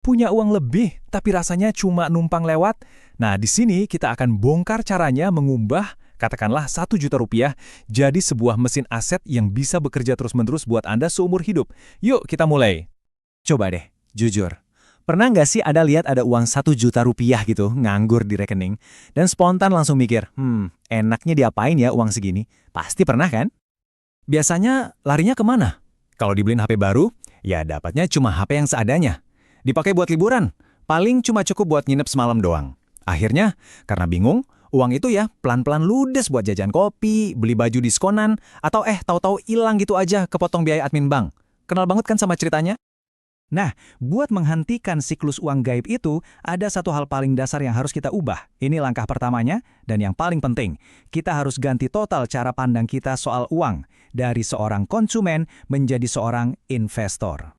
Punya uang lebih, tapi rasanya cuma numpang lewat? Nah, di sini kita akan bongkar caranya mengubah, katakanlah 1 juta rupiah, jadi sebuah mesin aset yang bisa bekerja terus-menerus buat Anda seumur hidup. Yuk, kita mulai. Coba deh, jujur. Pernah nggak sih ada lihat ada uang 1 juta rupiah gitu nganggur di rekening dan spontan langsung mikir, enaknya diapain ya uang segini? Pasti pernah kan? Biasanya larinya kemana? Kalau dibeliin HP baru, ya dapatnya cuma HP yang seadanya. Dipakai buat liburan, paling cuma cukup buat nginep semalam doang. Akhirnya, karena bingung, uang itu ya pelan-pelan ludes buat jajan kopi, beli baju diskonan, atau tahu-tahu hilang gitu aja kepotong biaya admin bank. Kenal banget kan sama ceritanya? Nah, buat menghentikan siklus uang gaib itu, ada satu hal paling dasar yang harus kita ubah. Ini langkah pertamanya, dan yang paling penting, kita harus ganti total cara pandang kita soal uang, dari seorang konsumen menjadi seorang investor.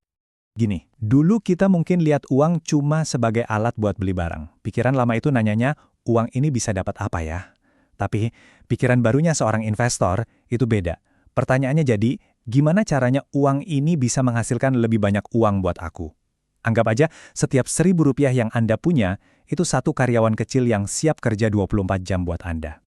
Gini, dulu kita mungkin lihat uang cuma sebagai alat buat beli barang. Pikiran lama itu nanyanya, uang ini bisa dapat apa ya? Tapi, pikiran barunya seorang investor itu beda. Pertanyaannya jadi, gimana caranya uang ini bisa menghasilkan lebih banyak uang buat aku? Anggap aja setiap 1.000 rupiah yang Anda punya, itu satu karyawan kecil yang siap kerja 24 jam buat Anda.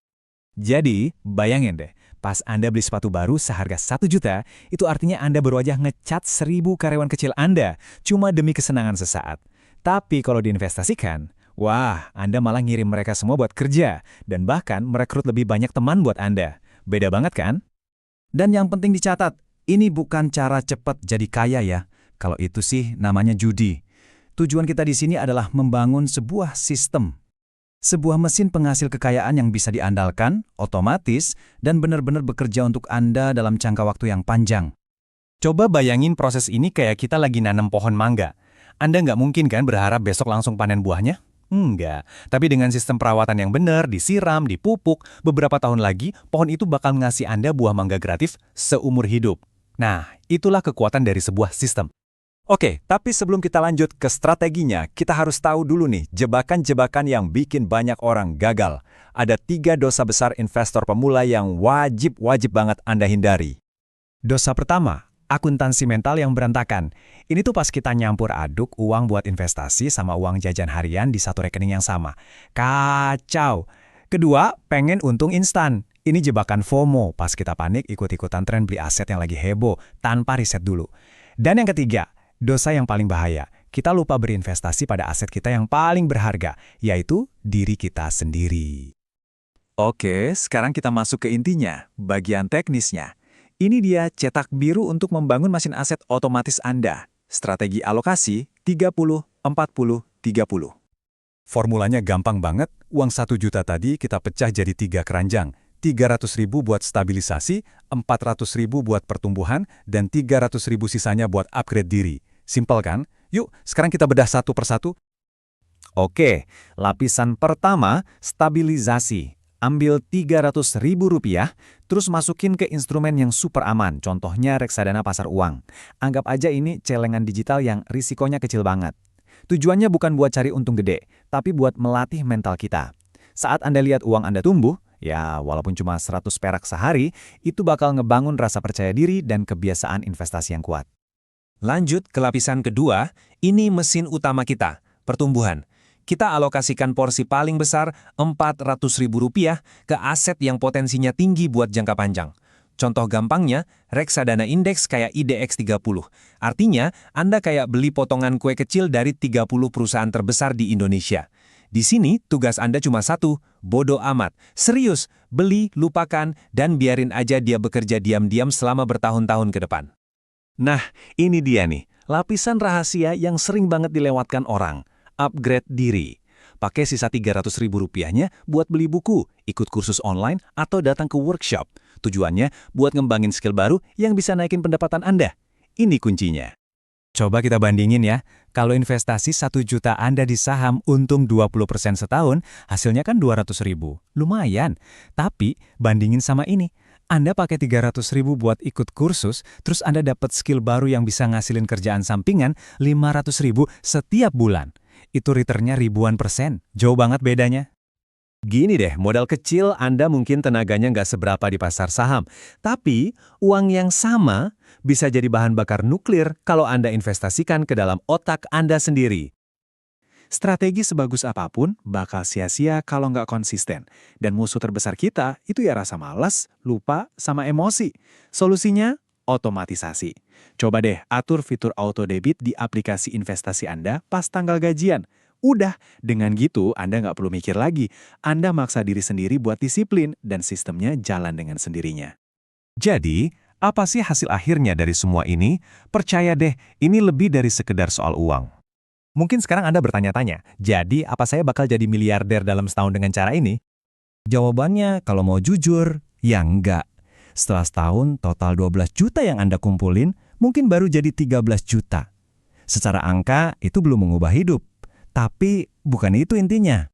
Jadi, bayangin deh, pas Anda beli sepatu baru seharga 1 juta, itu artinya Anda baru aja ngecat 1.000 karyawan kecil Anda, cuma demi kesenangan sesaat. Tapi kalau diinvestasikan, wah, Anda malah ngirim mereka semua buat kerja, dan bahkan merekrut lebih banyak teman buat Anda. Beda banget kan? Dan yang penting dicatat, ini bukan cara cepat jadi kaya ya. Kalau itu sih namanya judi. Tujuan kita di sini adalah membangun sebuah sistem. Sebuah mesin penghasil kekayaan yang bisa diandalkan, otomatis, dan benar-benar bekerja untuk Anda dalam jangka waktu yang panjang. Coba bayangin proses ini kayak kita lagi nanam pohon mangga. Anda nggak mungkin kan berharap besok langsung panen buahnya? Enggak, tapi dengan sistem perawatan yang benar, disiram, dipupuk, beberapa tahun lagi, pohon itu bakal ngasih Anda buah mangga gratis seumur hidup. Nah, itulah kekuatan dari sebuah sistem. Oke, tapi sebelum kita lanjut ke strateginya, kita harus tahu dulu nih, jebakan-jebakan yang bikin banyak orang gagal. Ada 3 dosa besar investor pemula yang wajib banget Anda hindari. Dosa pertama, akuntansi mental yang berantakan. Ini tuh pas kita nyampur aduk uang buat investasi sama uang jajan harian di satu rekening yang sama. Kacau! Kedua, pengen untung instan. Ini jebakan FOMO, pas kita panik ikut-ikutan tren beli aset yang lagi heboh, tanpa riset dulu. Dan yang ketiga, dosa yang paling bahaya. Kita lupa berinvestasi pada aset kita yang paling berharga, yaitu diri kita sendiri. Oke, sekarang kita masuk ke intinya, bagian teknisnya. Ini dia cetak biru untuk membangun mesin aset otomatis Anda. Strategi alokasi 30, 40, 30. Formulanya gampang banget, uang 1 juta tadi kita pecah jadi 3 keranjang. 300.000 buat stabilisasi, 400.000 buat pertumbuhan, dan 300.000 sisanya buat upgrade diri. Simpel kan? Yuk, sekarang kita bedah satu persatu. Oke, lapisan pertama, stabilisasi. Ambil 300.000 rupiah, terus masukin ke instrumen yang super aman, contohnya reksadana pasar uang. Anggap aja ini celengan digital yang risikonya kecil banget. Tujuannya bukan buat cari untung gede, tapi buat melatih mental kita. Saat Anda lihat uang Anda tumbuh, ya walaupun cuma 100 perak sehari, itu bakal ngebangun rasa percaya diri dan kebiasaan investasi yang kuat. Lanjut ke lapisan kedua, ini mesin utama kita, pertumbuhan. Kita alokasikan porsi paling besar Rp400.000 ke aset yang potensinya tinggi buat jangka panjang. Contoh gampangnya, reksadana indeks kayak IDX 30. Artinya, Anda kayak beli potongan kue kecil dari 30 perusahaan terbesar di Indonesia. Di sini, tugas Anda cuma satu, bodo amat. Serius, beli, lupakan, dan biarin aja dia bekerja diam-diam selama bertahun-tahun ke depan. Nah, ini dia nih, lapisan rahasia yang sering banget dilewatkan orang. Upgrade diri. Pakai sisa 300.000 rupiahnya buat beli buku, ikut kursus online, atau datang ke workshop. Tujuannya buat ngembangin skill baru yang bisa naikin pendapatan Anda. Ini kuncinya. Coba kita bandingin ya, kalau investasi 1 juta Anda di saham untung 20% setahun, hasilnya kan 200.000. Lumayan. Tapi bandingin sama ini, Anda pakai 300.000 buat ikut kursus, terus Anda dapat skill baru yang bisa ngasilin kerjaan sampingan 500.000 setiap bulan. Itu returnnya ribuan persen. Jauh banget bedanya. Gini deh, modal kecil Anda mungkin tenaganya nggak seberapa di pasar saham. Tapi, uang yang sama bisa jadi bahan bakar nuklir kalau Anda investasikan ke dalam otak Anda sendiri. Strategi sebagus apapun bakal sia-sia kalau nggak konsisten. Dan musuh terbesar kita itu ya rasa malas, lupa, sama emosi. Solusinya, otomatisasi. Coba deh atur fitur auto debit di aplikasi investasi Anda pas tanggal gajian. Udah, dengan gitu Anda nggak perlu mikir lagi. Anda maksa diri sendiri buat disiplin dan sistemnya jalan dengan sendirinya. Jadi, apa sih hasil akhirnya dari semua ini? Percaya deh, ini lebih dari sekedar soal uang. Mungkin sekarang Anda bertanya-tanya, jadi apa saya bakal jadi miliarder dalam setahun dengan cara ini? Jawabannya, kalau mau jujur, ya enggak. Setelah setahun, total 12 juta yang Anda kumpulin, mungkin baru jadi 13 juta. Secara angka, itu belum mengubah hidup. Tapi, bukan itu intinya.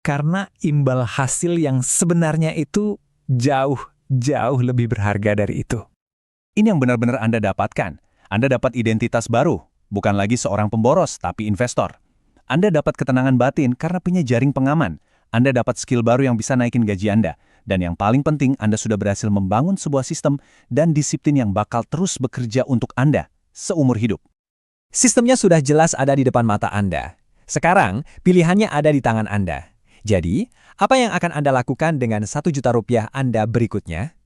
Karena imbal hasil yang sebenarnya itu jauh lebih berharga dari itu. Ini yang benar-benar Anda dapatkan. Anda dapat identitas baru. Bukan lagi seorang pemboros, tapi investor. Anda dapat ketenangan batin karena punya jaring pengaman. Anda dapat skill baru yang bisa naikin gaji Anda. Dan yang paling penting, Anda sudah berhasil membangun sebuah sistem dan disiplin yang bakal terus bekerja untuk Anda seumur hidup. Sistemnya sudah jelas ada di depan mata Anda. Sekarang, pilihannya ada di tangan Anda. Jadi, apa yang akan Anda lakukan dengan 1 juta rupiah Anda berikutnya?